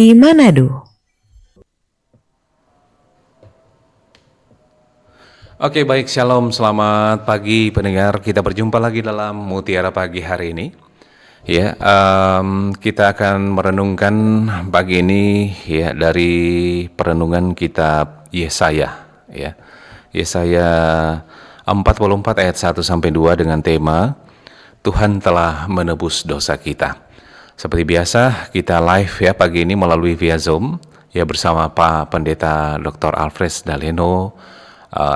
RRI Manado. Oke, baik, shalom, selamat pagi pendengar. Kita berjumpa lagi dalam Mutiara Pagi hari ini. Ya, kita akan merenungkan pagi ini ya dari perenungan kitab Yesaya. Ya, Yesaya 44 ayat 1 sampai 2 dengan tema Tuhan telah menebus dosa kita. Seperti biasa, kita live ya pagi ini melalui via Zoom ya bersama Pak Pendeta Dr. Alfred Daleno,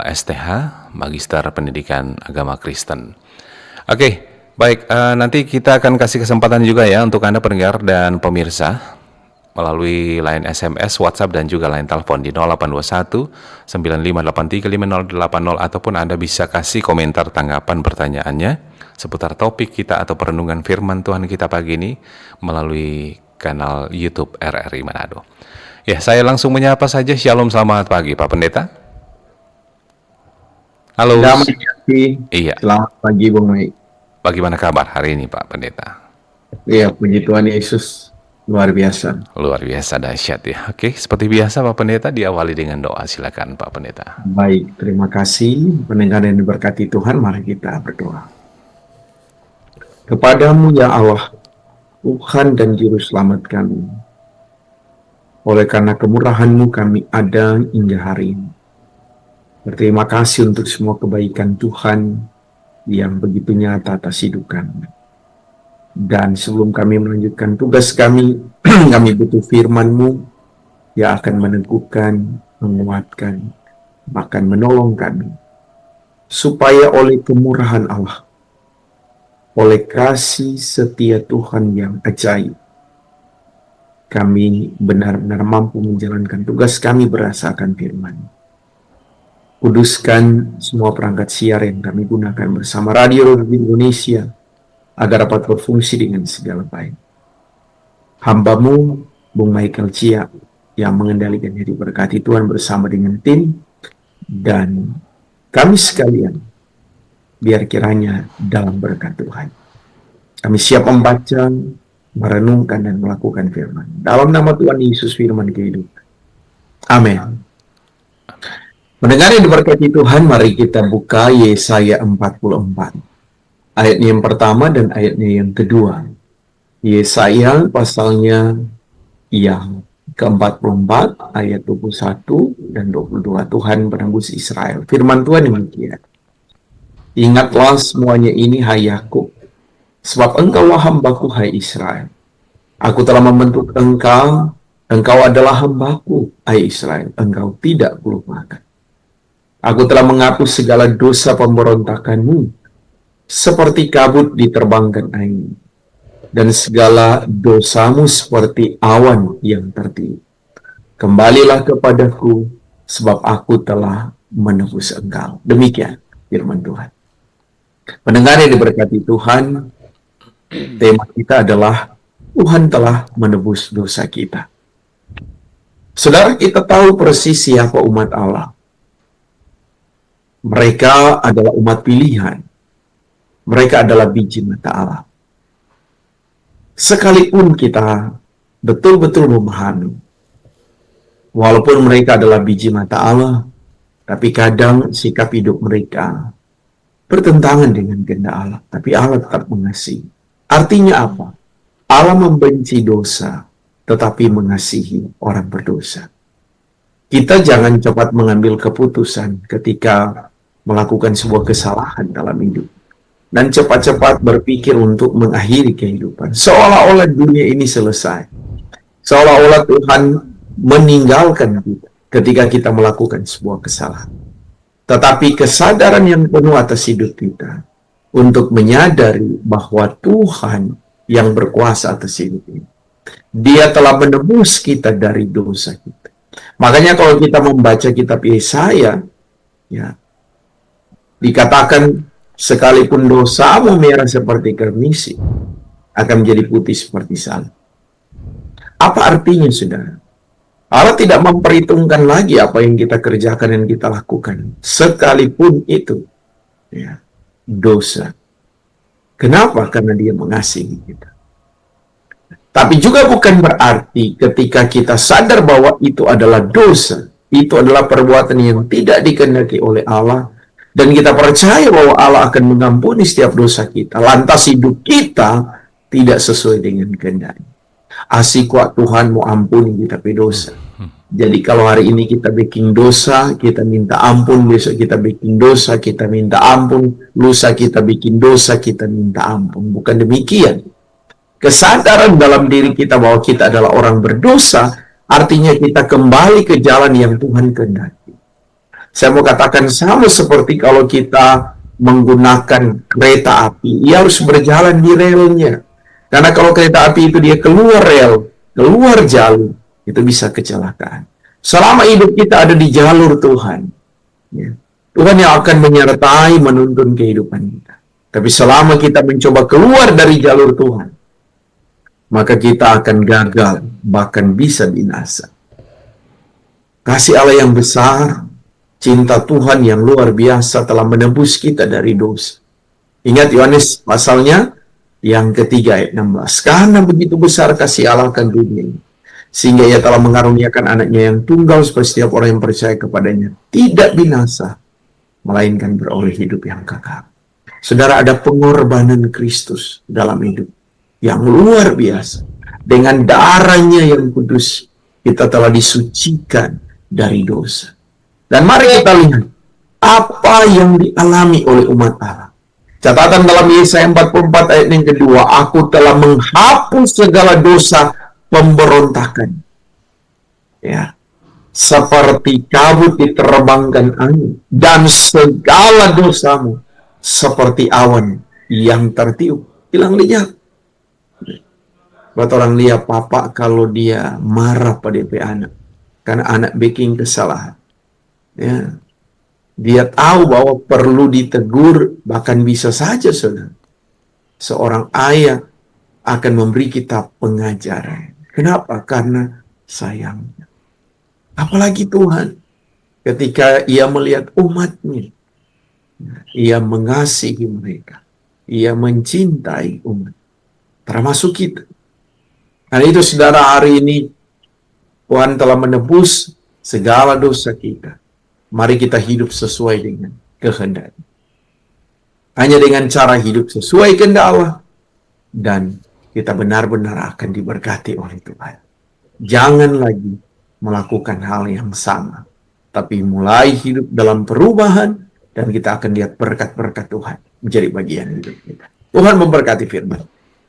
STH, Magister Pendidikan Agama Kristen. Oke, baik, nanti kita akan kasih kesempatan juga ya untuk Anda pendengar dan pemirsa melalui line SMS, WhatsApp, dan juga line telepon di 0821 9583 5080 ataupun Anda bisa kasih komentar tanggapan pertanyaannya seputar topik kita atau perenungan firman Tuhan kita pagi ini melalui kanal YouTube RRI Manado. Ya, saya langsung menyapa saja. Shalom, selamat pagi Pak Pendeta. Halo. Selamat pagi. Iya. Selamat pagi Bung Mai. Bagaimana kabar hari ini Pak Pendeta? Iya, puji Tuhan Yesus luar biasa. Luar biasa dahsyat ya. Oke, seperti biasa Pak Pendeta diawali dengan doa. Silakan Pak Pendeta. Baik, terima kasih pendengar yang diberkati Tuhan. Mari kita berdoa. Kepadamu ya Allah, Tuhan dan Juru Selamat kami. Oleh karena kemurahan-Mu kami ada hingga hari ini. Berterima kasih untuk semua kebaikan Tuhan yang begitu nyata atas hidup kami. Dan sebelum kami melanjutkan tugas kami, kami butuh firman-Mu yang akan meneguhkan, menguatkan, bahkan menolong kami. Supaya oleh kemurahan Allah, oleh kasih setia Tuhan yang ajaib, kami benar-benar mampu menjalankan tugas kami berdasarkan firman. Kuduskan semua perangkat siar yang kami gunakan bersama Radio Republik Indonesia agar dapat berfungsi dengan segala baik. Hamba-Mu, Bung Michael Cia, yang mengendalikan diri berkati Tuhan bersama dengan tim, dan kami sekalian, biar kiranya dalam berkat Tuhan. Kami siap membaca, merenungkan, dan melakukan firman. Dalam nama Tuhan Yesus firman kehidupan. Amin. Mendengar yang diberkati Tuhan, mari kita buka Yesaya 44. Ayatnya yang pertama dan ayatnya yang kedua. Yesaya pasalnya yang ke-44, ayat 21 dan 22. Tuhan penembus Israel. Firman Tuhan demikian. Ingatlah semuanya ini, hai Yakub, sebab engkaulah hambaku, hai Israel. Aku telah membentuk engkau adalah hambaku, hai Israel. Engkau tidak kulupakan. Aku telah menghapus segala dosa pemberontakanmu, seperti kabut diterbangkan angin, dan segala dosamu seperti awan yang tertiup. Kembalilah kepadaku, sebab aku telah menebus engkau. Demikian firman Tuhan. Pendengar yang diberkati Tuhan, tema kita adalah Tuhan telah menebus dosa kita. Saudara, kita tahu persis siapa umat Allah. Mereka adalah umat pilihan. Mereka adalah biji mata Allah. Sekalipun kita betul-betul memahami, walaupun mereka adalah biji mata Allah, tapi kadang sikap hidup mereka bertentangan dengan kehendak Allah. Tapi Allah tetap mengasihi. Artinya apa? Allah membenci dosa, tetapi mengasihi orang berdosa. Kita jangan cepat mengambil keputusan ketika melakukan sebuah kesalahan dalam hidup, dan cepat-cepat berpikir untuk mengakhiri kehidupan. Seolah-olah dunia ini selesai. Seolah-olah Tuhan meninggalkan kita ketika kita melakukan sebuah kesalahan. Tetapi kesadaran yang penuh atas hidup kita untuk menyadari bahwa Tuhan yang berkuasa atas hidup ini. Dia telah menebus kita dari dosa kita. Makanya kalau kita membaca kitab Yesaya, ya, dikatakan sekalipun dosamu merah seperti kermisi, akan menjadi putih seperti salju. Apa artinya, saudara? Allah tidak memperhitungkan lagi apa yang kita kerjakan dan kita lakukan, sekalipun itu ya, dosa. Kenapa? Karena Dia mengasihi kita. Tapi juga bukan berarti ketika kita sadar bahwa itu adalah dosa, itu adalah perbuatan yang tidak dikehendaki oleh Allah, dan kita percaya bahwa Allah akan mengampuni setiap dosa kita, lantas hidup kita tidak sesuai dengan kehendak. Asik kok Tuhan mau ampuni kita tapi dosa. Jadi kalau hari ini kita bikin dosa, kita minta ampun, besok kita bikin dosa, kita minta ampun, lusa kita bikin dosa, kita minta ampun. Bukan demikian. Kesadaran dalam diri kita bahwa kita adalah orang berdosa, artinya kita kembali ke jalan yang Tuhan kehendaki. Saya mau katakan sama seperti kalau kita menggunakan kereta api, ia harus berjalan di relnya. Karena kalau kereta api itu dia keluar rel, keluar jalur, itu bisa kecelakaan. Selama hidup kita ada di jalur Tuhan, ya, Tuhan yang akan menyertai menuntun kehidupan kita. Tapi selama kita mencoba keluar dari jalur Tuhan, maka kita akan gagal, bahkan bisa binasa. Kasih Allah yang besar, cinta Tuhan yang luar biasa telah menebus kita dari dosa. Ingat Yohanes pasalnya yang ketiga ayat 16. Karena begitu besar kasih Allah akan dunia ini, sehingga ia telah mengaruniakan anaknya yang tunggal supaya setiap orang yang percaya kepadanya tidak binasa, melainkan beroleh hidup yang kekal. Saudara, ada pengorbanan Kristus dalam hidup yang luar biasa. Dengan darahnya yang kudus, kita telah disucikan dari dosa. Dan mari kita lihat apa yang dialami oleh umat Allah. Catatan dalam Yesaya 44 ayat yang kedua, aku telah menghapus segala dosa pemberontakan. Ya, seperti kabut diterbangkan angin, dan segala dosamu seperti awan yang tertiup. Hilang lenyap. Buat orang lihat papa kalau dia marah pada anak, karena anak bikin kesalahan. Ya, dia tahu bahwa perlu ditegur, bahkan bisa saja saudara. Seorang ayah akan memberi kita pengajaran. Kenapa? Karena sayangnya. Apalagi Tuhan, ketika ia melihat umatnya, ia mengasihi mereka, ia mencintai umat, termasuk kita. Karena itu saudara, hari ini Tuhan telah menebus segala dosa kita. Mari kita hidup sesuai dengan kehendak. Hanya dengan cara hidup sesuai kehendak Allah, dan kita benar-benar akan diberkati oleh Tuhan. Jangan lagi melakukan hal yang sama, tapi mulai hidup dalam perubahan, dan kita akan lihat berkat-berkat Tuhan menjadi bagian hidup kita. Tuhan memberkati firman.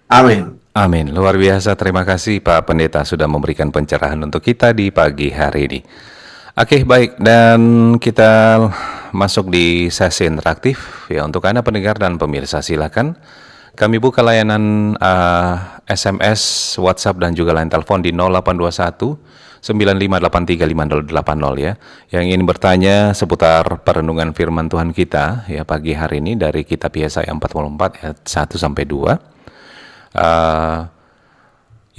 Amin. Amin. Luar biasa. Terima kasih Pak Pendeta sudah memberikan pencerahan untuk kita di pagi hari ini. Oke, baik, dan kita masuk di sesi interaktif ya. Untuk Anda pendengar dan pemirsa, silakan kami buka layanan SMS, WhatsApp dan juga line telepon di 0821 95835080 ya. Yang ingin bertanya seputar perenungan firman Tuhan kita ya pagi hari ini dari kitab Yesaya 44 ayat 1 sampai 2.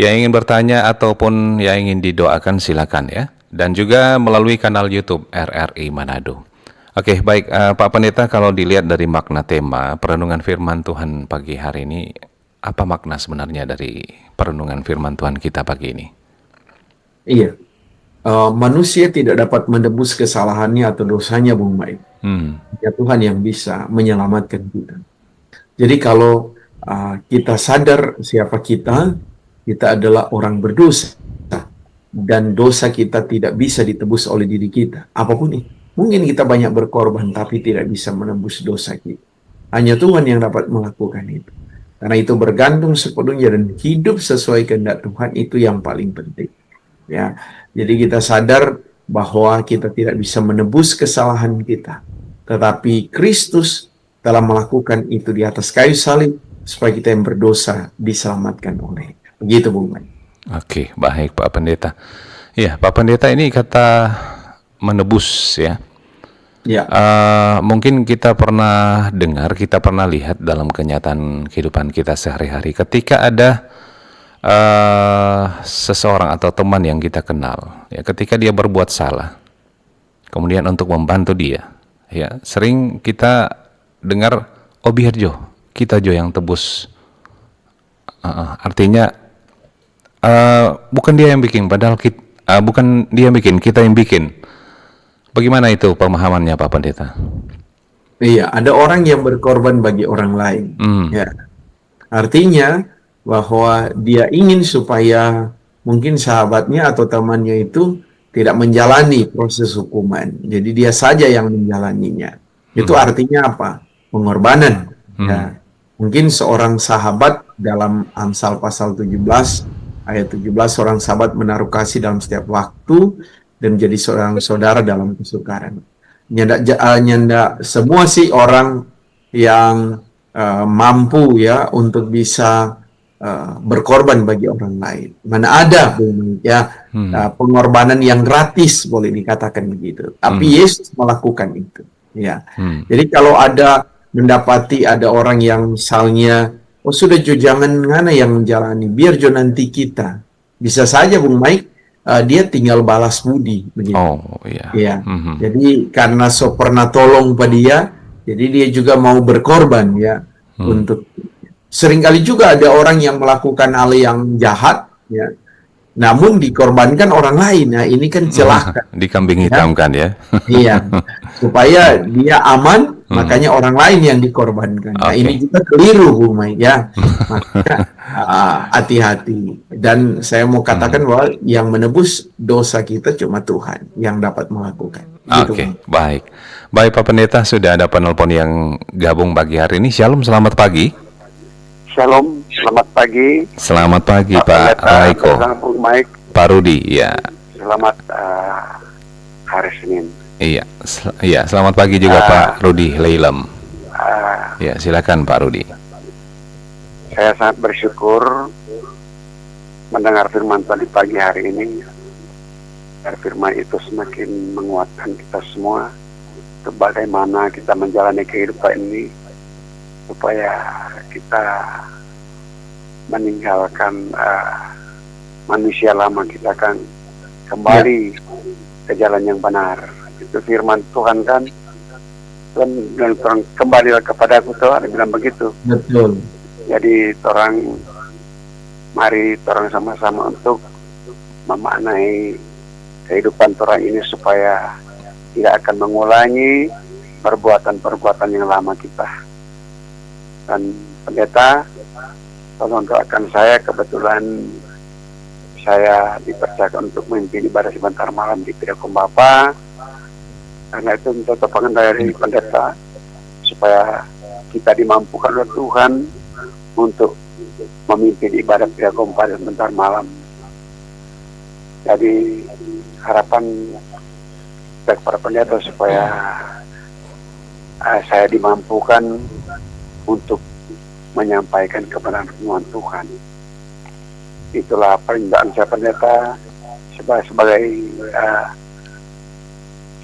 Yang ingin bertanya ataupun yang ingin didoakan silakan ya. Dan juga melalui kanal YouTube RRI Manado. Oke, baik Pak Pendeta, kalau dilihat dari makna tema perenungan firman Tuhan pagi hari ini, apa makna sebenarnya dari perenungan firman Tuhan kita pagi ini? Iya, manusia tidak dapat menebus kesalahannya atau dosanya, Bung Mike. Ya, Tuhan yang bisa menyelamatkan kita. Jadi kalau kita sadar siapa kita adalah orang berdosa. Dan dosa kita tidak bisa ditebus oleh diri kita, apapun itu. Mungkin kita banyak berkorban, tapi tidak bisa menebus dosa kita. Hanya Tuhan yang dapat melakukan itu. Karena itu bergantung sepenuhnya dan hidup sesuai kehendak Tuhan, itu yang paling penting. Ya, jadi kita sadar bahwa kita tidak bisa menebus kesalahan kita, tetapi Kristus telah melakukan itu di atas kayu salib supaya kita yang berdosa diselamatkan oleh. Begitu, Bung Man. Oke, baik Pak Pendeta. Ya, Pak Pendeta, ini kata menebus ya. Ya. Mungkin kita pernah dengar, kita pernah lihat dalam kenyataan kehidupan kita sehari-hari. Ketika ada seseorang atau teman yang kita kenal, ya, ketika dia berbuat salah, kemudian untuk membantu dia, ya, sering kita dengar, oh biar Jo, kita Jo yang tebus. Artinya Bukan dia yang bikin, padahal bukan dia yang bikin, kita yang bikin. Bagaimana itu pemahamannya Pak Pendeta? Iya, ada orang yang berkorban bagi orang lain. Ya, artinya bahwa dia ingin supaya mungkin sahabatnya atau temannya itu tidak menjalani proses hukuman. Jadi dia saja yang menjalaninya. Itu artinya apa? Pengorbanan. Ya. Mungkin seorang sahabat dalam Amsal pasal 17 ayat 17, seorang sahabat menaruh kasih dalam setiap waktu dan menjadi seorang saudara dalam kesukaran. Nyanda semua sih orang yang mampu ya untuk bisa berkorban bagi orang lain. Mana ada ya pengorbanan yang gratis, boleh dikatakan begitu. Tapi Yesus melakukan itu. Ya. Jadi kalau ada mendapati ada orang yang misalnya sudah jangan ngana yang menjalani, biar jo nanti kita. Bisa saja Bung Mike, dia tinggal balas budi begitu. Oh iya. Ya. Jadi karena so pernah tolong pada dia, jadi dia juga mau berkorban ya untuk. Seringkali juga ada orang yang melakukan hal yang jahat ya, namun dikorbankan orang lain. Nah, ini kan celaka. Dikambing hitamkan ya. Iya. Supaya dia aman, makanya orang lain yang dikorbankan. Nah, ini juga keliru Bu Mai ya. Maka hati-hati. Dan saya mau katakan bahwa yang menebus dosa kita cuma Tuhan yang dapat melakukan. Oke, baik. Baik Pak Pendeta, sudah ada penelpon yang gabung pagi hari ini. Shalom, selamat pagi. Shalom, selamat pagi. Selamat pagi Pak Raiko. Pak Rudi, ya. Selamat hari Senin. Iya, selamat pagi juga Pak Rudi Leilem. Ya, silakan Pak Rudi. Saya sangat bersyukur mendengar firman tadi pagi hari ini. Firman itu semakin menguatkan kita semua untuk bagaimana kita menjalani kehidupan ini supaya kita meninggalkan manusia lama kita kan kembali ke jalan yang benar. Itu firman Tuhan kan, Tuhan kembalilah kepada aku, Tuhan bilang begitu. Betul. Jadi mari sama-sama untuk memaknai kehidupan orang ini supaya tidak akan mengulangi perbuatan-perbuatan yang lama kita. Dan pendeta, tolong doakan saya, kebetulan saya dipercayakan untuk memimpin ibadah sebentar malam di Pirakom Bapa. Karena itu minta topangan dari pendeta supaya kita dimampukan oleh Tuhan untuk memimpin ibadah Pirakom pada sebentar malam. Jadi harapan baik para pendeta supaya saya dimampukan untuk menyampaikan kebenaran firman Tuhan. Itulah permintaan saya pendeta sebagai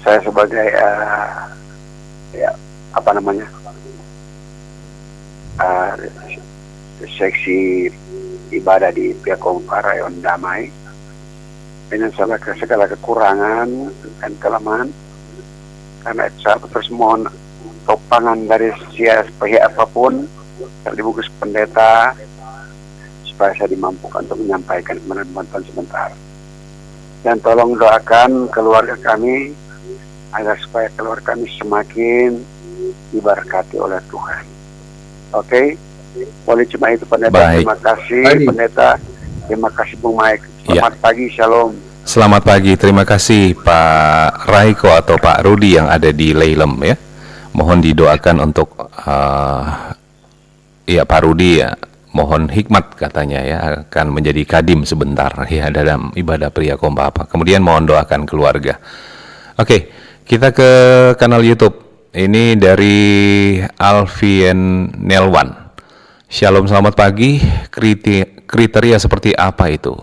saya sebagai seksi ibadah di Pirakom Rayon Damai dengan segala kekurangan dan kelemahan. Karena itu saya terus mohon topangan dari pihak apapun dari bungkus pendeta supaya saya dimampukan untuk menyampaikan kebenaran bantuan sebentar. Dan tolong doakan keluarga kami agar supaya keluarga kami semakin diberkati oleh Tuhan. Oke? Boleh cuma itu pendeta. Baik. Terima kasih pendeta. Terima kasih Bung Mike. Selamat pagi, shalom. Selamat pagi, terima kasih Pak Raiko atau Pak Rudi yang ada di Leilem ya. Mohon didoakan untuk Pak Rudi ya, mohon hikmat katanya ya, akan menjadi kadim sebentar ya dalam ibadah Pirakom Bapa. Kemudian mohon doakan keluarga. Oke, kita ke kanal YouTube. Ini dari Alvin Nelwan. Shalom, selamat pagi. Kriteria seperti apa itu?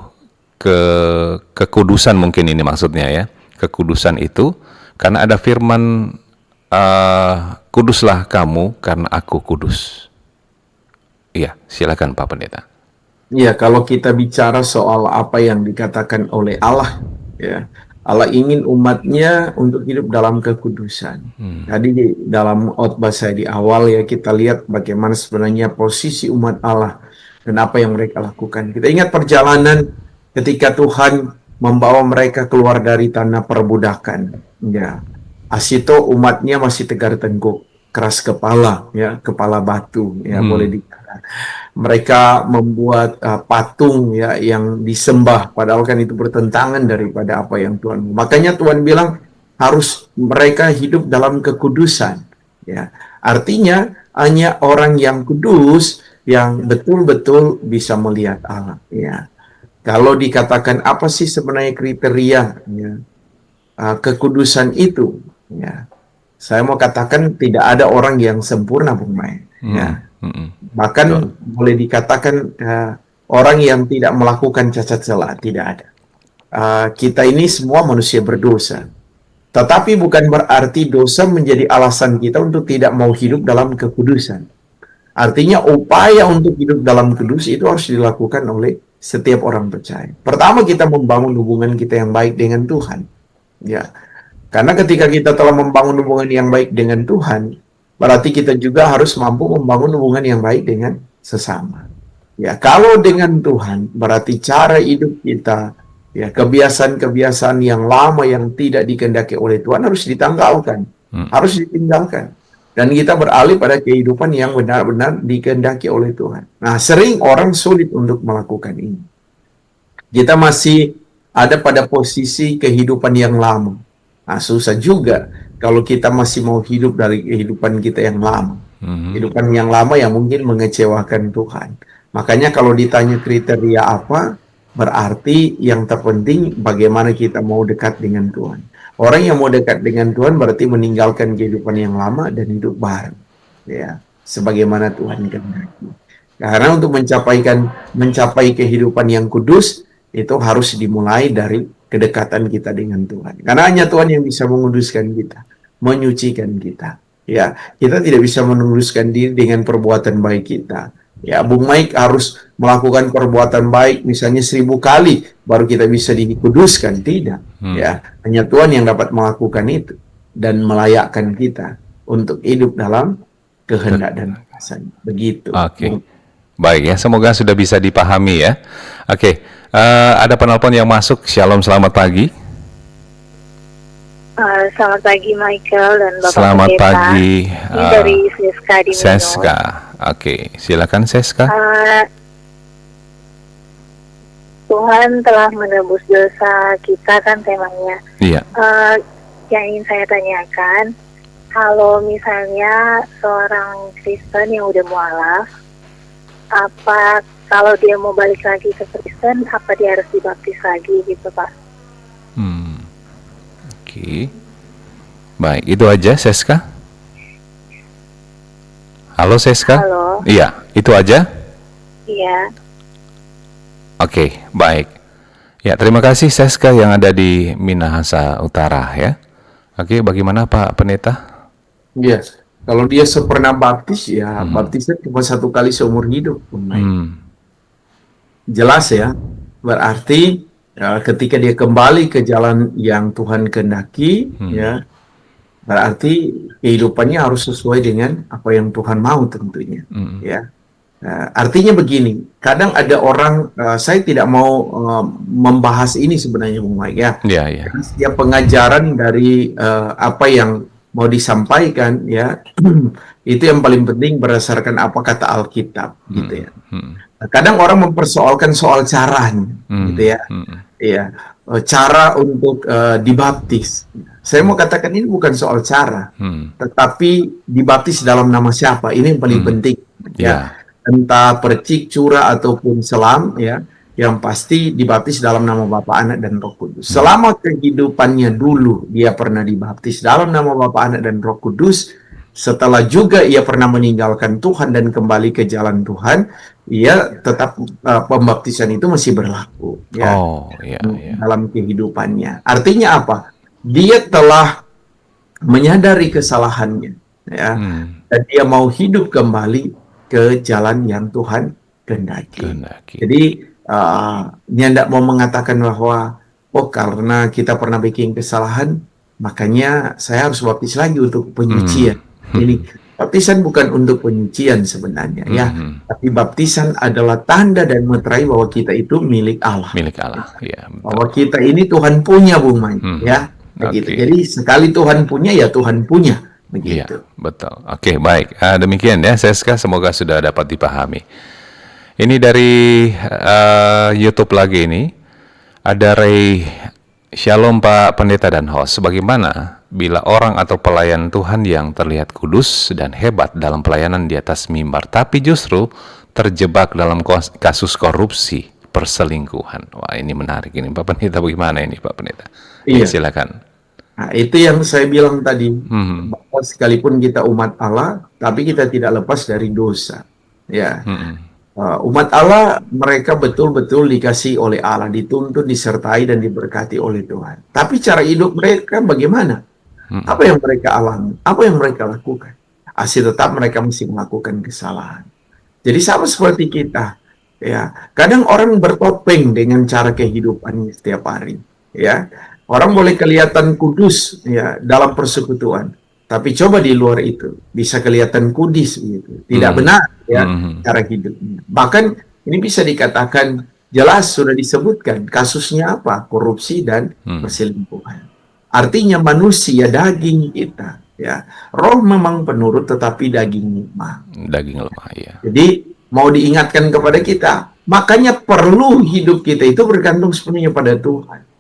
Kekudusan mungkin ini maksudnya ya. Kekudusan itu karena ada firman kuduslah kamu karena aku kudus. Iya, silakan Pak Pendeta. Iya, kalau kita bicara soal apa yang dikatakan oleh Allah, ya, Allah ingin umatnya untuk hidup dalam kekudusan. Tadi dalam khotbah saya di awal ya, kita lihat bagaimana sebenarnya posisi umat Allah dan apa yang mereka lakukan. Kita ingat perjalanan ketika Tuhan membawa mereka keluar dari tanah perbudakan, ya, asito umatnya masih tegar tengkuk, keras kepala, ya, kepala batu, ya, boleh dikatakan. Mereka membuat patung, ya, yang disembah, padahal kan itu bertentangan daripada apa yang Tuhan. Makanya Tuhan bilang harus mereka hidup dalam kekudusan, ya. Artinya hanya orang yang kudus yang betul-betul bisa melihat Allah, ya. Kalau dikatakan apa sih sebenarnya kriteria, ya, kekudusan itu, ya, saya mau katakan tidak ada orang yang sempurna, Bung Mai, ya. Bahkan boleh dikatakan orang yang tidak melakukan cacat celah tidak ada. Kita ini semua manusia berdosa, tetapi bukan berarti dosa menjadi alasan kita untuk tidak mau hidup dalam kekudusan. Artinya upaya untuk hidup dalam kudus itu harus dilakukan oleh setiap orang percaya. Pertama, kita membangun hubungan kita yang baik dengan Tuhan, ya. Karena ketika kita telah membangun hubungan yang baik dengan Tuhan, berarti kita juga harus mampu membangun hubungan yang baik dengan sesama. Ya, kalau dengan Tuhan, berarti cara hidup kita, ya, kebiasaan-kebiasaan yang lama yang tidak dikehendaki oleh Tuhan harus ditanggalkan, harus ditinggalkan. Dan kita beralih pada kehidupan yang benar-benar dikehendaki oleh Tuhan. Nah, sering orang sulit untuk melakukan ini. Kita masih ada pada posisi kehidupan yang lama. Nah, susah juga kalau kita masih mau hidup dari kehidupan kita yang lama. Kehidupan yang lama yang mungkin mengecewakan Tuhan. Makanya kalau ditanya kriteria apa, berarti yang terpenting bagaimana kita mau dekat dengan Tuhan. Orang yang mau dekat dengan Tuhan berarti meninggalkan kehidupan yang lama dan hidup baru, ya, sebagaimana Tuhan kehendaki. Karena untuk mencapai kehidupan yang kudus itu harus dimulai dari kedekatan kita dengan Tuhan. Karena hanya Tuhan yang bisa menguduskan kita, menyucikan kita. Ya, kita tidak bisa menguduskan diri dengan perbuatan baik kita. Ya, Bung Mike harus melakukan perbuatan baik misalnya 1000 kali baru kita bisa dikuduskan, tidak. Ya, hanya Tuhan yang dapat melakukan itu dan melayakkan kita untuk hidup dalam kehendak dan kuasa. Begitu. Oke. Baik ya, semoga sudah bisa dipahami ya. Oke. Ada penelpon yang masuk. Shalom, selamat pagi. Selamat pagi Michael dan Bapak Selamat Pendeta. pagi. Ini dari Seska di Mino. Seska. Oke, silakan Seska. Tuhan telah menebus dosa kita kan temanya. Iya. Yang ingin saya tanyakan, kalau misalnya seorang Kristen yang udah mualaf, apa kalau dia mau balik lagi ke Kristen, apa dia harus dibaptis lagi gitu Pak? Oke. Baik, itu aja Seska. Halo Seska. Halo. Iya, itu aja. Iya. Oke, baik. Ya, terima kasih Seska yang ada di Minahasa Utara ya. Oke, bagaimana Pak Pendeta? Iya, kalau dia pernah baptis, ya baptisnya cuma 1 kali seumur hidup. Jelas ya, berarti ketika dia kembali ke jalan yang Tuhan kehendaki, ya, berarti kehidupannya harus sesuai dengan apa yang Tuhan mau tentunya, ya. Artinya begini, kadang ada orang, saya tidak mau membahas ini sebenarnya, Bung Mike, ya. Iya. Setiap pengajaran dari apa yang mau disampaikan, ya, itu yang paling penting berdasarkan apa kata Alkitab, gitu ya. Kadang orang mempersoalkan soal caranya, gitu ya. Iya, cara untuk dibaptis. Saya mau katakan ini bukan soal cara, tetapi dibaptis dalam nama siapa, ini yang paling penting, ya. Entah percik, curah ataupun selam, ya, yang pasti dibaptis dalam nama Bapa, Anak dan Roh Kudus. Selama kehidupannya dulu dia pernah dibaptis dalam nama Bapa, Anak dan Roh Kudus, setelah juga ia pernah meninggalkan Tuhan dan kembali ke jalan Tuhan, ia tetap pembaptisan itu masih berlaku, ya. Dalam kehidupannya. Artinya apa? Dia telah menyadari kesalahannya, ya, dan dia mau hidup kembali ke jalan yang Tuhan kehendaki. Jadi dia tidak mau mengatakan bahwa karena kita pernah bikin kesalahan makanya saya harus baptis lagi untuk penyucian. Ini Baptisan bukan untuk penyucian sebenarnya ya, Mhm. tapi baptisan adalah tanda dan meterai bahwa kita itu milik Allah. Milik Allah. Ya, Bahwa betul. kita ini Tuhan punya, Bung Mai, Mhm. ya. Begitu. Oke. Jadi sekali Tuhan punya ya Tuhan punya, Iya, begitu. betul. Oke, baik. Demikian ya, Seska. Semoga sudah dapat dipahami. Ini dari YouTube lagi ini. Ada Ray, Shalom Pak Pendeta dan host. Bagaimana bila orang atau pelayan Tuhan yang terlihat kudus dan hebat dalam pelayanan di atas mimbar, tapi justru terjebak dalam kasus korupsi, perselingkuhan? Wah, ini menarik ini. Pak Pendeta, bagaimana ini Pak Pendeta? Iya. Silakan. Nah, itu yang saya bilang tadi, Mhm. bahwa sekalipun kita umat Allah, tapi kita tidak lepas dari dosa. Ya, Mhm. umat Allah mereka betul-betul dikasih oleh Allah, dituntun, disertai dan diberkati oleh Tuhan. Tapi cara hidup mereka bagaimana? Mhm. Apa yang mereka alami? Apa yang mereka lakukan? Asli tetap mereka mesti melakukan kesalahan. Jadi sama seperti kita, ya. Kadang orang bertopeng dengan cara kehidupannya setiap hari, ya. Orang boleh kelihatan kudus, ya, dalam persekutuan, tapi coba di luar itu bisa kelihatan kudis, gitu. Tidak benar, ya, cara hidupnya. Bahkan ini bisa dikatakan jelas sudah disebutkan kasusnya apa? Korupsi dan perselingkuhan. Artinya manusia daging kita, ya. Roh memang penurut tetapi daging lemah. Daging lemah, ya. Jadi mau diingatkan kepada kita, makanya perlu hidup kita itu bergantung sepenuhnya pada Tuhan.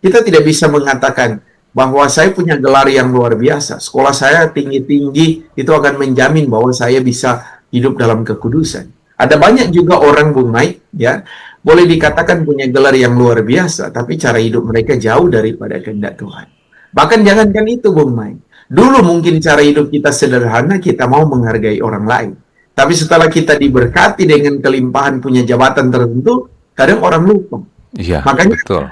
Kita tidak bisa mengatakan bahwa saya punya gelar yang luar biasa, sekolah saya tinggi-tinggi, itu akan menjamin bahwa saya bisa hidup dalam kekudusan. Ada banyak juga orang, Bung Mike, ya, boleh dikatakan punya gelar yang luar biasa, tapi cara hidup mereka jauh daripada kehendak Tuhan. Bahkan jangankan itu, Bung Mike. Dulu mungkin cara hidup kita sederhana, kita mau menghargai orang lain. Tapi setelah kita diberkati dengan kelimpahan punya jabatan tertentu, kadang orang lupa. Iya, Makanya betul.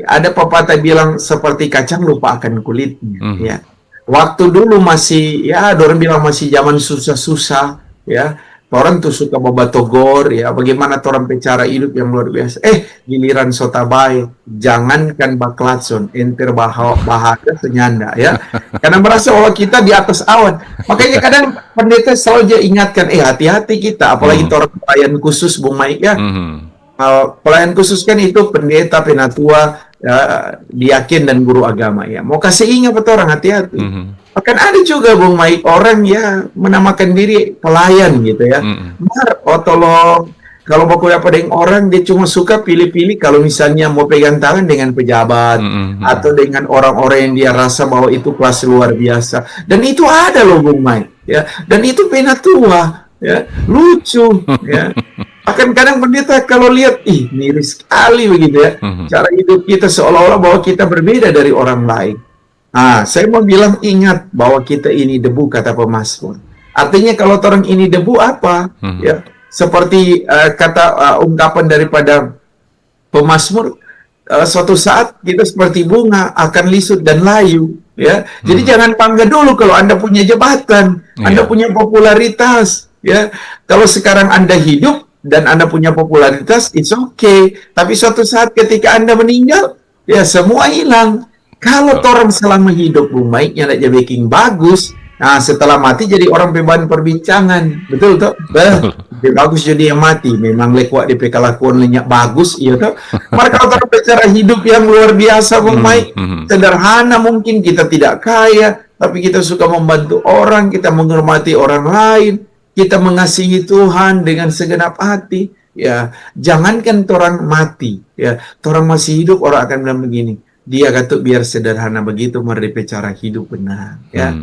ada pepatah bilang seperti kacang lupa akan kulitnya, ya. Waktu dulu masih, ya, orang bilang masih zaman susah-susah, ya. Orang tuh suka babatogor, ya. Bagaimana orang bicara hidup yang luar biasa. Giliran sotabai, jangankan baklatson, enter bahagia senyanda, ya. Karena merasa bahwa kita di atas awan. Makanya kadang pendeta selalu dia ingatkan, hati-hati kita, apalagi orang pelayan khusus, Bung Maik, ya. Pelayan khusus kan itu pendeta, penatua, diaken dan guru agama, ya. Mau kasih ingat betul orang, hati-hati. Bahkan ada juga, Bung Maik, orang ya menamakan diri pelayan gitu, ya. Tolong, kalau mau kuliah pada orang, dia cuma suka pilih-pilih kalau misalnya mau pegang tangan dengan pejabat atau dengan orang-orang yang dia rasa bahwa itu kelas luar biasa. Dan itu ada loh, Bung Maik, ya. Dan itu penatua, ya, lucu, ya. Akan kadang pendeta kalau lihat, miris sekali begitu, ya. Cara hidup kita seolah-olah bahwa kita berbeda dari orang lain. Saya mau bilang, ingat bahwa kita ini debu, kata pemazmur. Artinya kalau orang ini debu apa? Ya, seperti kata ungkapan daripada pemazmur, suatu saat kita seperti bunga akan lisut dan layu, ya. Jadi jangan bangga dulu kalau Anda punya jabatan, Anda punya popularitas, ya. Kalau sekarang Anda hidup dan Anda punya popularitas, it's okay. Tapi suatu saat ketika Anda meninggal, ya semua hilang. Kalau orang selama hidup, Bung Mike, yang ada baking bagus, setelah mati jadi orang beban perbincangan. Betul toh? Bagus jadi yang mati. Memang lekuak di kelakuan lenyap bagus, iya toh? Mereka orang bicara hidup yang luar biasa, Bung Mike. Sederhana mungkin, kita tidak kaya, tapi kita suka membantu orang, kita menghormati orang lain, kita mengasihi Tuhan dengan segenap hati, ya. Jangankan orang mati, ya, orang masih hidup, orang akan bilang begini, dia kata biar sederhana begitu, mari cara hidup benar, ya.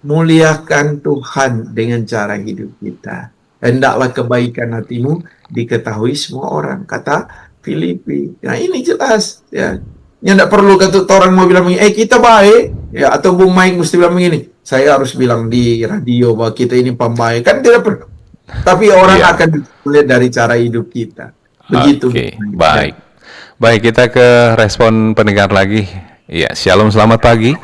Muliakan Tuhan dengan cara hidup kita. Hendaklah kebaikan hatimu diketahui semua orang, kata Filipi. Nah ini jelas, ya. Yang tidak perlu kata orang mau bilang begini, kita baik, ya, atau Bung Mike mesti bilang begini, saya harus bilang di radio bahwa kita ini pembaik, kan tidak perlu. Tapi orang akan dilihat dari cara hidup kita. Begitu. Oke, baik. Baik, kita ke respon pendengar lagi. Iya, Shalom, selamat pagi.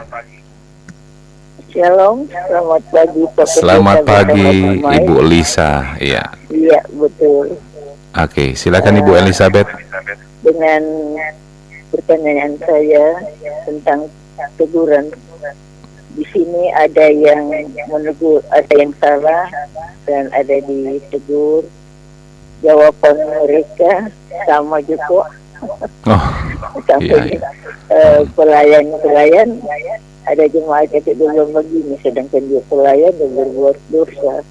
Shalom, selamat pagi. Selamat pagi, Ibu Lisa. Iya. Iya, betul. Oke, silakan Ibu Elizabeth. Dengan pertanyaan saya tentang teguran di sini ada yang menegur, ada yang salah dan ada ditegur. Jawaban mereka sama juga. Oh, Sampai iya. pelayan ada jemaat yang belum begini, sedangkan dia pelayan dan berbuat dosa.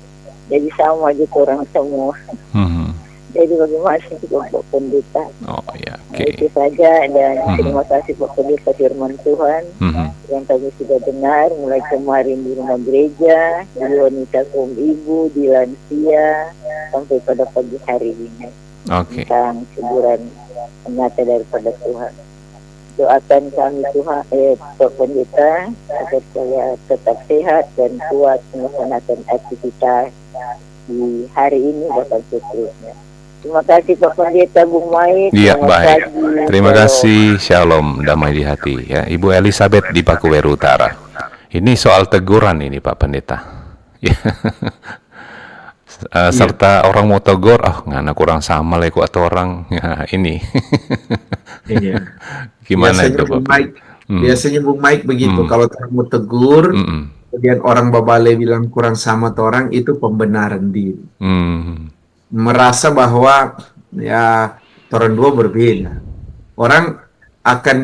Jadi sama juga orang semua. Mhm. Jadi bagaimana sih Pak Pendeta? Oh ya, Nah, oke. itu saja, dan terima kasih Pak Pendeta firman Tuhan Mhm. yang kami sudah dengar mulai kemarin di rumah gereja, di wanita kaum ibu, di lansia, sampai pada pagi hari ini Oke. tentang teguran nyata daripada Tuhan. Doakan kami Tuhan, Pak Pendeta, agar saya tetap sehat dan kuat melaksanakan aktivitas di hari ini bahkan seterusnya. Terima kasih Pak Pendeta, Bung Mai. Iya, Selamat baik. pagi. Terima Shalom. kasih, Shalom, damai di hati. Ya, Ibu Elizabeth di Pakuweru Utara. Ini soal teguran ini, Pak Pendeta. Ya. Serta orang mau tegur, ngana kurang sama lah kok atau orang. Ya, ini. Iya. Gimana Biasanya itu, Bung Pak? Mike, biasanya Bung Mike begitu. Kalau orang mau tegur, Mm-mm. kemudian orang babale bilang kurang sama tuh orang, itu pembenaran diri. Mm. Merasa bahwa ya orang dua berbeda. Orang akan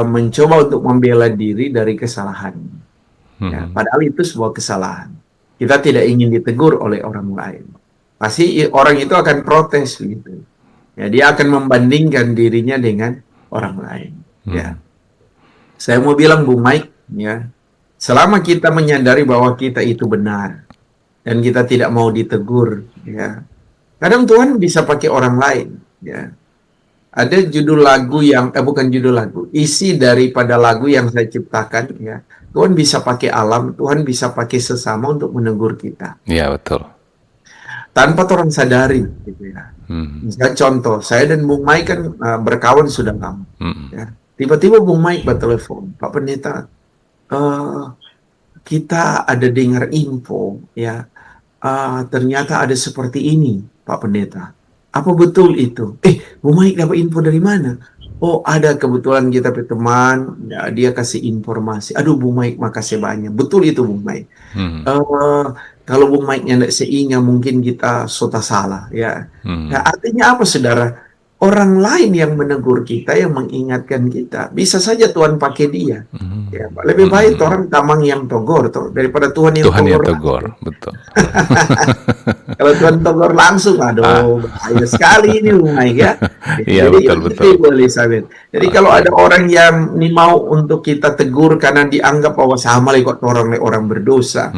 mencoba untuk membela diri dari kesalahan. Ya, padahal itu sebuah kesalahan. Kita tidak ingin ditegur oleh orang lain. Pasti orang itu akan protes gitu. Ya, dia akan membandingkan dirinya dengan orang lain. Ya. Saya mau bilang Bung Mike, ya, selama kita menyadari bahwa kita itu benar dan kita tidak mau ditegur, ya, kadang Tuhan bisa pakai orang lain. Ya. Ada judul lagu yang bukan judul lagu, isi daripada lagu yang saya ciptakan, ya. Tuhan bisa pakai alam, Tuhan bisa pakai sesama untuk menegur kita Iya, betul. tanpa orang sadari, gitu ya. Misalnya contoh, saya dan Bung Mike kan berkawan sudah lama. Ya. Tiba-tiba Bung Mike bertelepon, Pak Pendeta, kita ada dengar info, ya, ternyata ada seperti ini, Pak Pendeta. Apa betul itu? Bung Mike dapat info dari mana? Oh, ada kebetulan kita berteman, ya, dia kasih informasi. Aduh, Bung Mike, makasih banyak. Betul itu, Bung Mike. Kalau Bung Mike-nya tidak seingat, mungkin kita sota salah, ya. Nah, artinya apa, saudara? Orang lain yang menegur kita, yang mengingatkan kita, bisa saja Tuhan pakai dia. Ya, lebih baik orang tamang yang togor daripada Tuhan yang Tuhan yang togor. tegur, betul. Kalau Tuhan togor langsung, aduh, bahaya sekali ini Bung Mike, ya. Iya, Jadi betul. itu Ibu Elizabeth. Jadi kalau ada orang yang mau untuk kita tegur karena dianggap bahwa sama lah kok orang berdosa,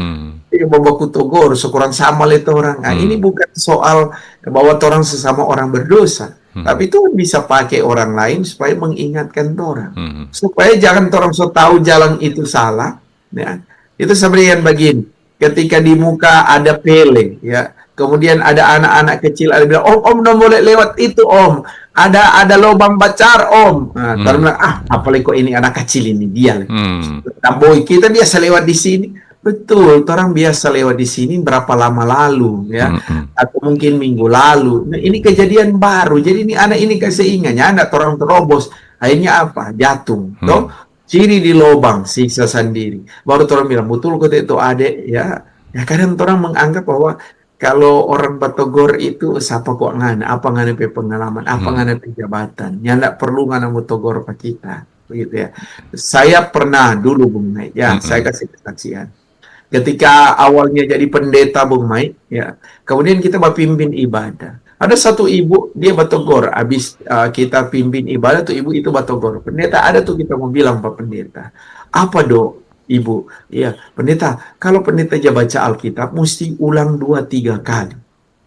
babaku tegur sekurang sama lah itu orang. Nah, ini bukan soal bahwa orang sesama orang berdosa. Tapi Tuhan bisa pakai orang lain supaya mengingatkan orang, supaya jangan orang so tahu jalan itu salah. Ya, itu sebenarnya begini. Ketika di muka ada Pele, ya, kemudian ada anak-anak kecil ada bilang, om don't boleh lewat itu om. Ada lubang bacar om. Nah, orang bilang, apalagi kok ini anak kecil ini dia. Nah, boy, kita biasa lewat di sini. Betul, orang biasa lewat di sini berapa lama lalu, ya, atau mungkin minggu lalu. Nah, ini kejadian baru. Jadi ini anak ini kasih ingatnya, anak orang terobos. Akhirnya apa? Jatuh. Toh, ciri di lubang, siksa sendiri. Baru orang bilang, betul kok itu adek, ya. Ya kadang orang menganggap bahwa kalau orang batogor itu siapa kok ngana, apa ngana pe pengalaman, apa ngana pe jabatan, ya ndak perlu ngana mutogor pak kita, begitu ya. Saya pernah dulu Bung Mai, ya, saya kasih kesaksian. Ketika awalnya jadi pendeta Bung Mai, ya, kemudian kita berpimpin ibadah. Ada satu ibu, dia batogor, habis kita pimpin ibadah tuh ibu itu batogor. Pendeta ada tuh kita mau bilang Pak Pendeta, apa dok? Ibu, ya pendeta, kalau pendeta aja baca Alkitab, mesti ulang 2-3 kali.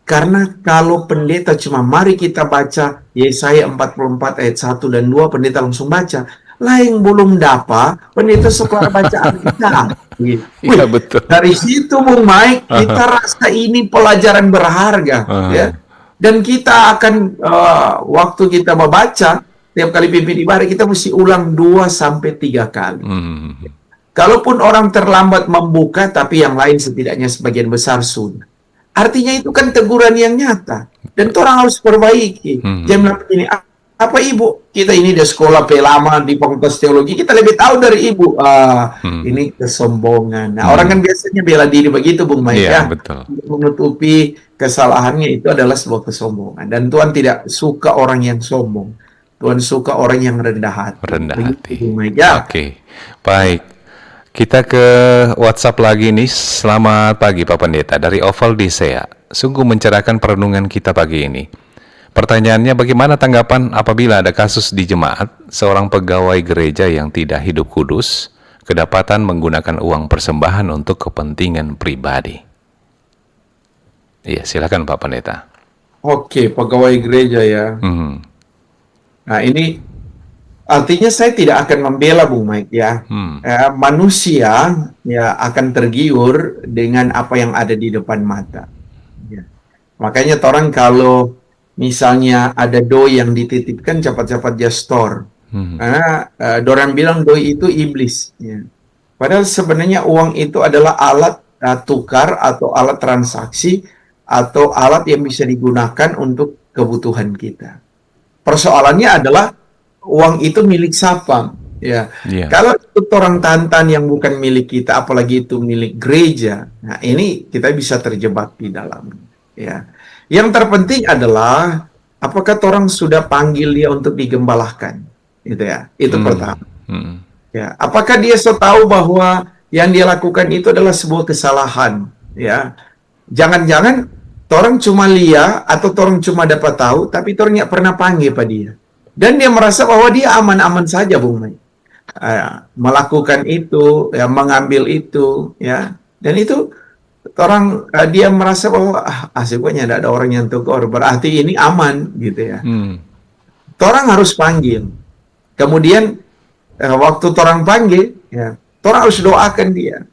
Karena kalau pendeta cuma mari kita baca Yesaya 44 ayat 1 dan 2, pendeta langsung baca. Lain belum dapat, pendeta sekolah baca Alkitab. Iya betul. Dari situ Bung Mike, kita rasa ini pelajaran berharga. Ya. Dan kita akan, waktu kita membaca, tiap kali pimpin ibadah, kita mesti ulang 2-3 kali. Kalaupun orang terlambat membuka, tapi yang lain setidaknya sebagian besar sudah. Artinya itu kan teguran yang nyata. Dan orang harus perbaiki. Jangan bilang begini, Apa ibu? Kita ini udah sekolah lama di fakultas teologi, kita lebih tahu dari ibu. Ini kesombongan. Nah, orang kan biasanya bela diri begitu, Bung Mike, Iya, ya. betul. Untuk menutupi kesalahannya itu adalah sebuah kesombongan. Dan Tuhan tidak suka orang yang sombong. Tuhan suka orang yang rendah hati. Rendah Begitu, hati. Bung Mike, ya. Oke, baik. Kita ke WhatsApp lagi nih. Selamat pagi Pak Pendeta dari Oval Disea. Sungguh mencerahkan perenungan kita pagi ini. Pertanyaannya, bagaimana tanggapan apabila ada kasus di jemaat seorang pegawai gereja yang tidak hidup kudus kedapatan menggunakan uang persembahan untuk kepentingan pribadi? Iya, silakan Pak Pendeta. Oke, pegawai gereja ya. Nah, ini artinya saya tidak akan membela Bung Mike, ya. Manusia ya akan tergiur dengan apa yang ada di depan mata. Ya. Makanya orang kalau misalnya ada doi yang dititipkan, cepat-cepat dia store. Karena orang bilang doi itu iblis. Ya. Padahal sebenarnya uang itu adalah alat tukar atau alat transaksi atau alat yang bisa digunakan untuk kebutuhan kita. Persoalannya adalah uang itu milik siapa? Ya. Kalau itu orang tantan yang bukan milik kita, apalagi itu milik gereja, nah ini kita bisa terjebak di dalamnya. Ya. Yang terpenting adalah apakah orang sudah panggil dia untuk digembalakan, gitu ya. Itu pertama. Ya, apakah dia tahu bahwa yang dia lakukan itu adalah sebuah kesalahan, ya. Jangan-jangan orang cuma lihat atau orang cuma dapat tahu, tapi orang nggak pernah panggil pada dia. Dan dia merasa bahwa dia aman-aman saja, Bung Mai. Melakukan itu, ya, mengambil itu, ya. Dan itu orang dia merasa bahwa asiknya tidak ada orang yang tegur, berarti ini aman, gitu ya. Orang harus panggil. Kemudian waktu orang panggil, ya, orang harus doakan dia.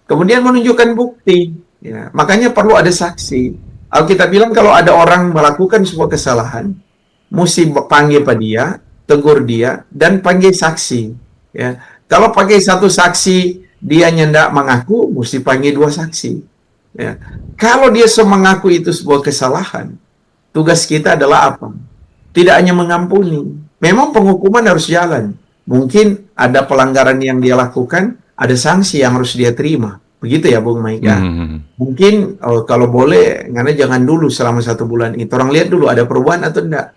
Kemudian menunjukkan bukti. Ya. Makanya perlu ada saksi. Alkitab bilang kalau ada orang melakukan sebuah kesalahan, mesti panggil pada dia, tegur dia, dan panggil saksi. Ya. Kalau pakai satu saksi, dia tidak mengaku, mesti panggil dua saksi. Ya. Kalau dia mengaku itu sebuah kesalahan, tugas kita adalah apa? Tidak hanya mengampuni. Memang penghukuman harus jalan. Mungkin ada pelanggaran yang dia lakukan, ada sanksi yang harus dia terima. Begitu ya, Bung Maika. Mungkin kalau boleh, karena jangan dulu selama 1 bulan itu. Orang lihat dulu ada perubahan atau enggak.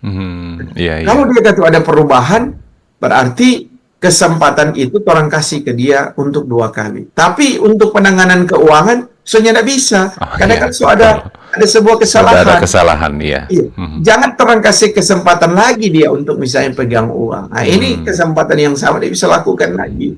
Kalau dia kata ada perubahan, berarti kesempatan itu orang kasih ke dia untuk 2 kali. Tapi untuk penanganan keuangan, soalnya tidak bisa. Karena kan ada sebuah kesalahan. Ada kesalahan, ya. Jangan orang kasih kesempatan lagi dia untuk misalnya pegang uang. Nah, ini kesempatan yang sama dia bisa lakukan lagi.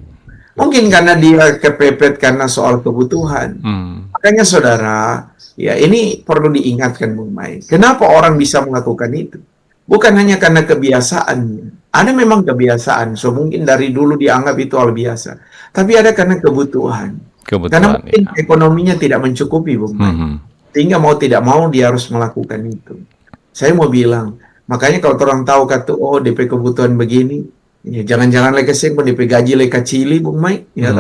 Mungkin karena dia kepepet karena soal kebutuhan. Makanya saudara, ya ini perlu diingatkan Bung Mai. Kenapa orang bisa melakukan itu? Bukan hanya karena kebiasaannya. Ada memang kebiasaan, so mungkin dari dulu dianggap itu hal biasa. Tapi ada karena kebutuhan. Karena mungkin ekonominya tidak mencukupi, Bung Mai. Sehingga mau tidak mau dia harus melakukan itu. Saya mau bilang, makanya kalau orang tahu kata, oh DP kebutuhan begini, ya jangan-jangan leka pun DP gaji leka cili, Bung Mai. Ya,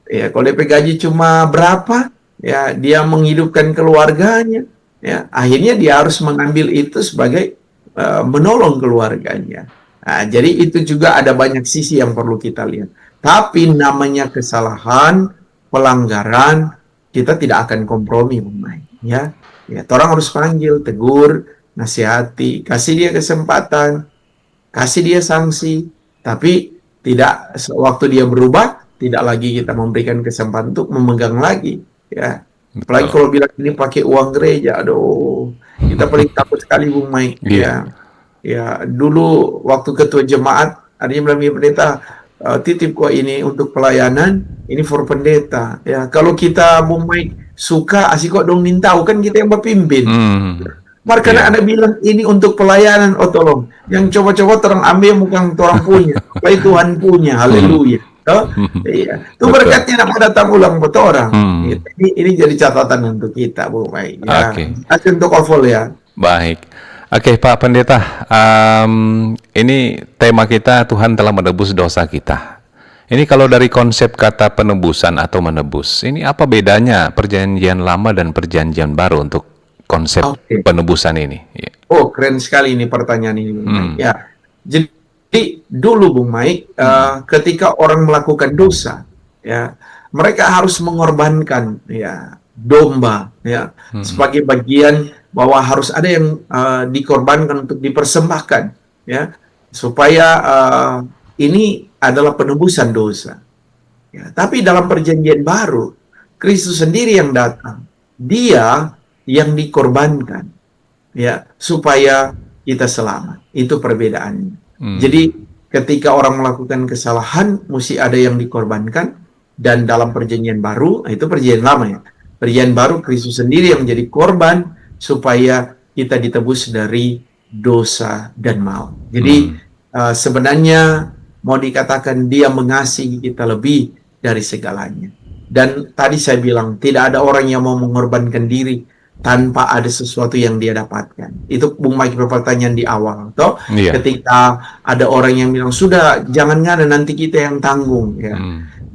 ya kalau DP gaji cuma berapa, ya dia menghidupkan keluarganya. Ya, akhirnya dia harus mengambil itu sebagai menolong keluarganya. Nah, jadi itu juga ada banyak sisi yang perlu kita lihat. Tapi namanya kesalahan, pelanggaran, kita tidak akan kompromi, Bung Mai. Ya, orang harus panggil, tegur, nasihati, kasih dia kesempatan, kasih dia sanksi. Tapi tidak waktu dia berubah, tidak lagi kita memberikan kesempatan untuk memegang lagi. Ya, apalagi kalau bilang ini pakai uang gereja, aduh, kita paling takut sekali, Bung Mai. Ya, dulu waktu ketua jemaat, ada yang bilang pendeta, titip kok ini untuk pelayanan, ini for pendeta. Ya, kalau kita Bung Mai suka asik kok dong nintau, kan kita yang berpimpin. Makanya Anda bilang ini untuk pelayanan, oh tolong. Yang coba-coba terang ambil bukan orang punya, tapi Tuhan punya. Haleluya. Iya. Itu berkatnya nak datang ulang buat orang. Ini jadi catatan untuk kita, Bu Mai. Ya. Untuk overall ya. Baik. Oke, Pak Pendeta. Ini tema kita Tuhan telah menebus dosa kita. Ini kalau dari konsep kata penebusan atau menebus, ini apa bedanya perjanjian lama dan perjanjian baru untuk konsep penebusan ini? Oh, keren sekali ini pertanyaan ini. Ya, Jadi dulu Bung Mike, ketika orang melakukan dosa, ya mereka harus mengorbankan ya domba, ya sebagai bagian bahwa harus ada yang dikorbankan untuk dipersembahkan, ya supaya ini adalah penebusan dosa. Ya, tapi dalam perjanjian baru, Kristus sendiri yang datang, Dia yang dikorbankan, ya supaya kita selamat. Itu perbedaannya. Jadi ketika orang melakukan kesalahan, mesti ada yang dikorbankan. Dan dalam perjanjian baru, itu perjanjian lama ya. Perjanjian baru, Kristus sendiri yang menjadi korban supaya kita ditebus dari dosa dan maut. Jadi sebenarnya mau dikatakan Dia mengasihi kita lebih dari segalanya. Dan tadi saya bilang, tidak ada orang yang mau mengorbankan diri tanpa ada sesuatu yang dia dapatkan. Itu Bung Mike pertanyaan di awal. Toh, ketika ada orang yang bilang, sudah jangan ngada nanti kita yang tanggung. Ya.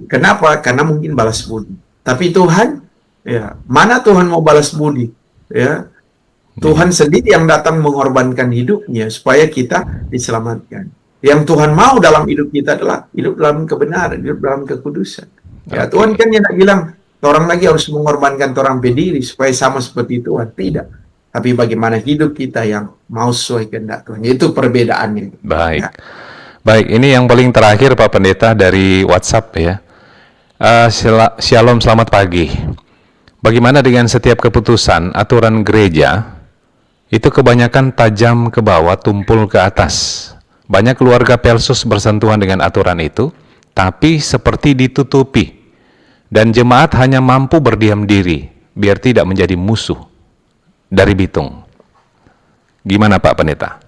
Kenapa? Karena mungkin balas budi. Tapi Tuhan, ya mana Tuhan mau balas budi? Ya, Tuhan sendiri yang datang mengorbankan hidupnya supaya kita diselamatkan. Yang Tuhan mau dalam hidup kita adalah hidup dalam kebenaran, hidup dalam kekudusan. Ya, Tuhan kan yang bilang, orang lagi harus mengorbankan orang berdiri supaya sama seperti Tuhan. Tidak. Tapi bagaimana hidup kita yang mau sesuai kehendak Tuhan. Itu perbedaannya. Baik. Ya. Baik, ini yang paling terakhir Pak Pendeta dari WhatsApp ya. Shalom, selamat pagi. Bagaimana dengan setiap keputusan aturan gereja itu kebanyakan tajam ke bawah, tumpul ke atas. Banyak keluarga Pelsus bersentuhan dengan aturan itu, tapi seperti ditutupi. Dan jemaat hanya mampu berdiam diri, biar tidak menjadi musuh dari Bitung. Gimana Pak Pendeta?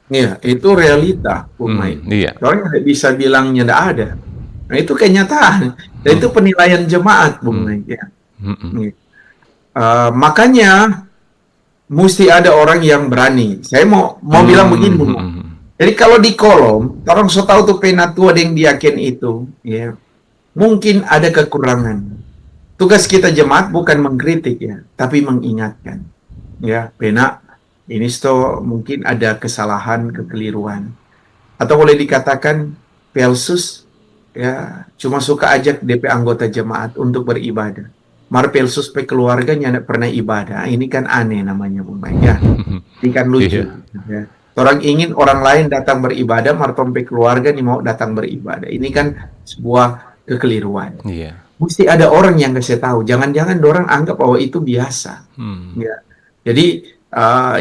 Iya, itu realita, Bung Mike. Iya. Orang tidak bisa bilangnya tidak ada. Nah, itu kenyataan. Dan itu penilaian jemaat, Bung Mike. Ya. Makanya mesti ada orang yang berani. Saya mau bilang begini, Bung. Jadi kalau di kolom, orang so tahu tuh penatua yang diakin itu, ya, mungkin ada kekurangan. Tugas kita jemaat bukan mengkritik ya, tapi mengingatkan. Ya, pena ini mungkin ada kesalahan, kekeliruan. Atau boleh dikatakan Pelsus ya cuma suka ajak DP anggota jemaat untuk beribadah. Mar Pelsus pe keluarganya tidak pernah ibadah. Ini kan aneh namanya Bung Mike ya. Ini kan lucu. Ya. Orang ingin orang lain datang beribadah, mar pe keluarga nih mau datang beribadah. Ini kan sebuah kekeliruan. Mesti ada orang yang kasih tahu. Jangan-jangan orang anggap bahwa itu biasa. Ya. Jadi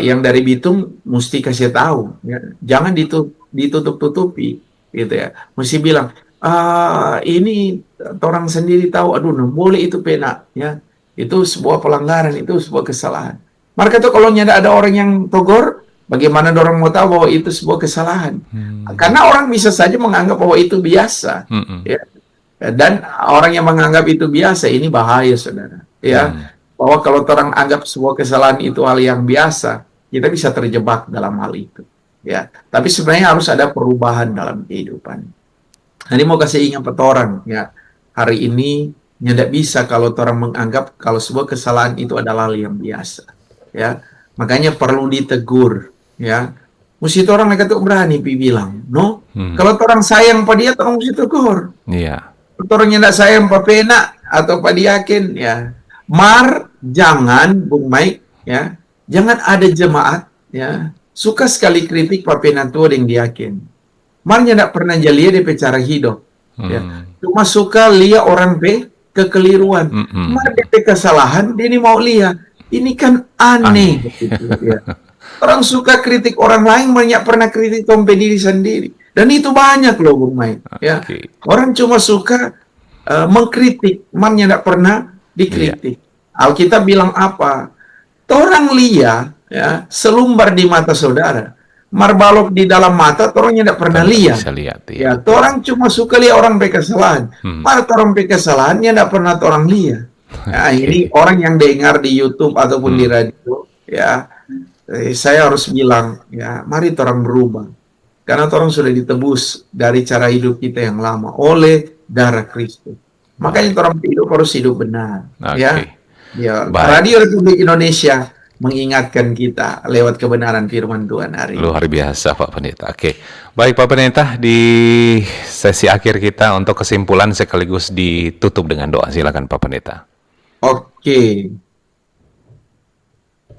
yang dari Bitung mesti kasih tahu. Ya. Jangan ditutup-tutupi, gitu ya. Mesti bilang, ini orang sendiri tahu. Aduh, boleh itu pena. Ya. Itu sebuah pelanggaran, itu sebuah kesalahan. Maka tuh kalau ada orang yang togor, bagaimana orang mau tahu bahwa itu sebuah kesalahan? Karena orang bisa saja menganggap bahwa itu biasa. Ya. Dan orang yang menganggap itu biasa, ini bahaya, saudara. Ya, bahwa kalau orang anggap sebuah kesalahan itu hal yang biasa, kita bisa terjebak dalam hal itu. Ya, tapi sebenarnya harus ada perubahan dalam kehidupan. Nanti mau kasih ingat orang, ya, hari ini tidak bisa kalau orang menganggap kalau sebuah kesalahan itu adalah hal yang biasa. Ya, makanya perlu ditegur. Ya, mesti orang mereka tuh berani bilang, no. Kalau orang sayang pada dia, orang mesti tegur. Iya. Orang yang tidak sayang Pak Pena atau Pak Diakin, ya, mar jangan Bung Mike, ya, jangan ada jemaat, ya, suka sekali kritik Pak Pena tua yang Diakin. Marnya tidak pernah jalia dia cara hidup, ya, cuma suka lihat orang kekeliruan, mar dia kesalahan dia ini mau lihat, ini kan aneh. Gitu, ya. Orang suka kritik orang lain, banyak pernah kritik tompe diri sendiri. Dan itu banyak loh Bung Mike. Ya. Orang cuma suka mengkritik, mannya tidak pernah dikritik. Alkitab bilang apa? Orang lihat ya, selumbar di mata saudara, marbalok di dalam mata, orangnya tidak pernah lihat. Ya, orang cuma suka lihat orang berkesalahan. Orang berkesalahannya tidak pernah orang lihat. Nah, ini orang yang dengar di YouTube ataupun di radio, ya. Saya harus bilang, ya, mari orang berubah. Karena orang sudah ditebus dari cara hidup kita yang lama oleh darah Kristus. Makanya orang hidup harus hidup benar. Ya, ya. Radio Republik Indonesia mengingatkan kita lewat kebenaran firman Tuhan hari ini. Luar biasa Pak Pendeta. Oke, baik Pak Pendeta, di sesi akhir kita untuk kesimpulan sekaligus ditutup dengan doa. Silakan Pak Pendeta. Oke,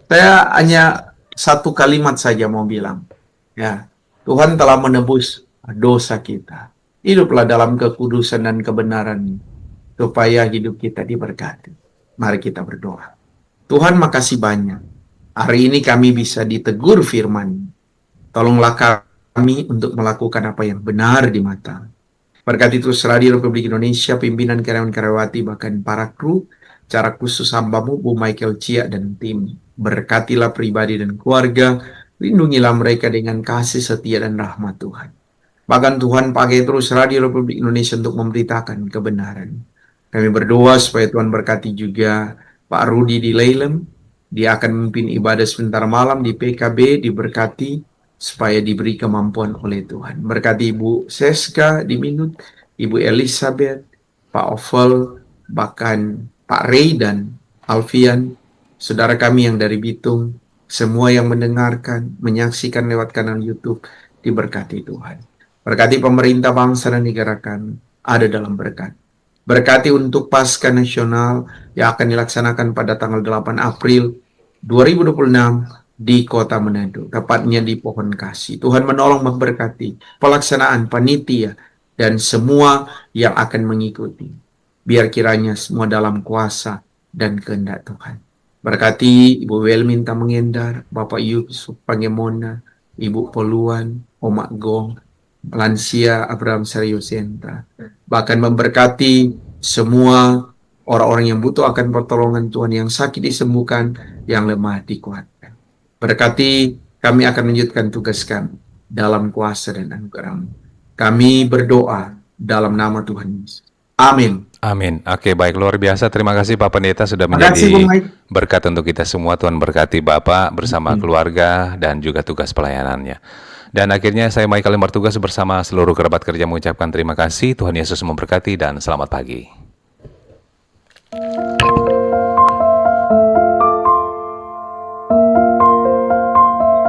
saya hanya satu kalimat saja mau bilang. Ya, Tuhan telah menebus dosa kita. Hiduplah dalam kekudusan dan kebenaran supaya hidup kita diberkati. Mari kita berdoa. Tuhan, makasih banyak. Hari ini kami bisa ditegur firman. Tolonglah kami untuk melakukan apa yang benar di mata. Berkati terus Radio Republik Indonesia, pimpinan karyawan-karyawati, bahkan para kru, cara khusus hamba-Mu, Bu Michael Cia dan tim. Berkatilah pribadi dan keluarga, lindungilah mereka dengan kasih setia dan rahmat Tuhan. Bahkan Tuhan pakai terus Radio Republik Indonesia untuk memberitakan kebenaran. Kami berdoa supaya Tuhan berkati juga Pak Rudi di Leilem. Dia akan memimpin ibadah sebentar malam di PKB, diberkati supaya diberi kemampuan oleh Tuhan. Berkati Ibu Seska di Minut, Ibu Elizabeth, Pak Ovel, bahkan Pak Ray dan Alfian, saudara kami yang dari Bitung, semua yang mendengarkan, menyaksikan lewat kanal YouTube, diberkati Tuhan. Berkati pemerintah bangsa dan negara kami, ada dalam berkat. Berkati untuk Paskah Nasional yang akan dilaksanakan pada tanggal 8 April 2026 di Kota Manado, tepatnya di Pohon Kasih. Tuhan menolong memberkati pelaksanaan panitia dan semua yang akan mengikuti. Biar kiranya semua dalam kuasa dan kehendak Tuhan. Berkati Ibu Welminta Mengendar, Bapak Yusuf Pangemona, Ibu Poluan, Omak Gong, lansia Abraham Seriosenta. Bahkan memberkati semua orang-orang yang butuh akan pertolongan Tuhan, yang sakit disembuhkan, yang lemah dikuatkan. Berkati kami akan melanjutkan tugas kami dalam kuasa dan anugerah-Mu. Kami berdoa dalam nama Tuhan Yesus. Amin. Amin. Oke, baik, luar biasa. Terima kasih Pak Pendeta sudah Terima kasih, menjadi Bung Mike. berkat untuk kita semua. Tuhan berkati Bapak bersama keluarga dan juga tugas pelayanannya. Dan akhirnya saya Michael yang bertugas bersama seluruh kerabat kerja mengucapkan terima kasih. Tuhan Yesus memberkati dan selamat pagi.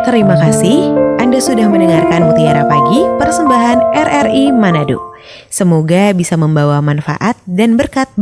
Terima kasih Anda sudah mendengarkan Mutiara Pagi persembahan RRI Manado. Semoga bisa membawa manfaat dan berkat